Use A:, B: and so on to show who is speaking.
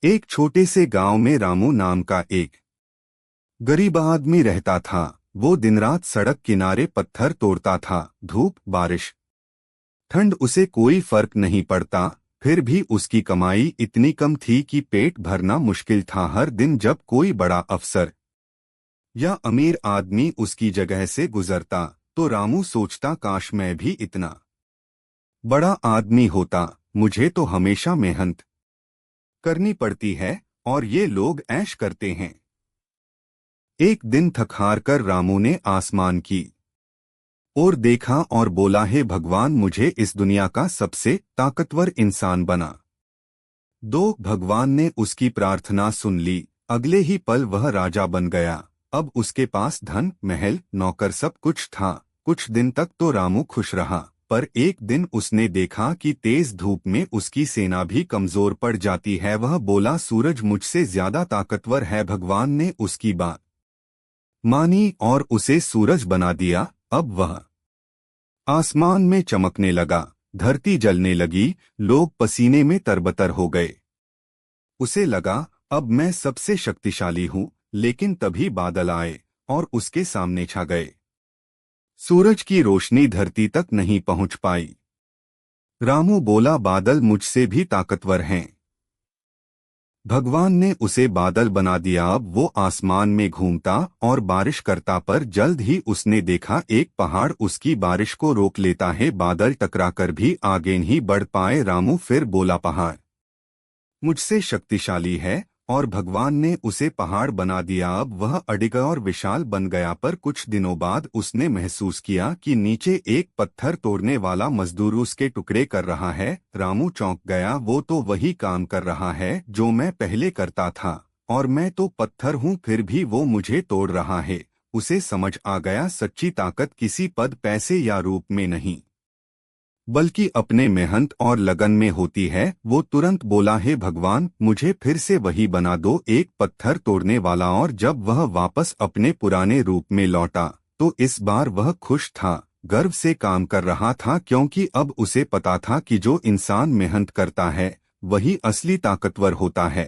A: एक छोटे से गांव में रामू नाम का एक गरीब आदमी रहता था। वो दिन रात सड़क किनारे पत्थर तोड़ता था। धूप बारिश ठंड उसे कोई फर्क नहीं पड़ता। फिर भी उसकी कमाई इतनी कम थी कि पेट भरना मुश्किल था। हर दिन जब कोई बड़ा अफसर या अमीर आदमी उसकी जगह से गुजरता तो रामू सोचता, काश मैं भी इतना बड़ा आदमी होता। मुझे तो हमेशा मेहनत करनी पड़ती है और ये लोग ऐश करते हैं। एक दिन थक हार कर रामू ने आसमान की ओर देखा और बोला, हे भगवान, मुझे इस दुनिया का सबसे ताकतवर इंसान बना दो। भगवान ने उसकी प्रार्थना सुन ली। अगले ही पल वह राजा बन गया। अब उसके पास धन, महल, नौकर सब कुछ था। कुछ दिन तक तो रामू खुश रहा, पर एक दिन उसने देखा कि तेज धूप में उसकी सेना भी कमजोर पड़ जाती है। वह बोला, सूरज मुझसे ज्यादा ताकतवर है। भगवान ने उसकी बात मानी और उसे सूरज बना दिया। अब वह आसमान में चमकने लगा, धरती जलने लगी, लोग पसीने में तरबतर हो गए। उसे लगा, अब मैं सबसे शक्तिशाली हूँ। लेकिन तभी बादल आए और उसके सामने छा गए। सूरज की रोशनी धरती तक नहीं पहुंच पाई। रामू बोला, बादल मुझसे भी ताकतवर हैं। भगवान ने उसे बादल बना दिया। अब वो आसमान में घूमता और बारिश करता, पर जल्द ही उसने देखा एक पहाड़ उसकी बारिश को रोक लेता है। बादल टकराकर भी आगे नहीं बढ़ पाए। रामू फिर बोला, पहाड़ मुझसे शक्तिशाली है, और भगवान ने उसे पहाड़ बना दिया। अब वह अडिग और विशाल बन गया। पर कुछ दिनों बाद उसने महसूस किया कि नीचे एक पत्थर तोड़ने वाला मजदूर उसके टुकड़े कर रहा है। रामू चौंक गया, वो तो वही काम कर रहा है जो मैं पहले करता था, और मैं तो पत्थर हूँ फिर भी वो मुझे तोड़ रहा है। उसे समझ आ गया, सच्ची ताकत किसी पद, पैसे या रूप में नहीं, बल्कि अपने मेहनत और लगन में होती है। वो तुरंत बोला, हे भगवान, मुझे फिर से वही बना दो, एक पत्थर तोड़ने वाला। और जब वह वापस अपने पुराने रूप में लौटा तो इस बार वह खुश था, गर्व से काम कर रहा था, क्योंकि अब उसे पता था कि जो इंसान मेहनत करता है वही असली ताकतवर होता है।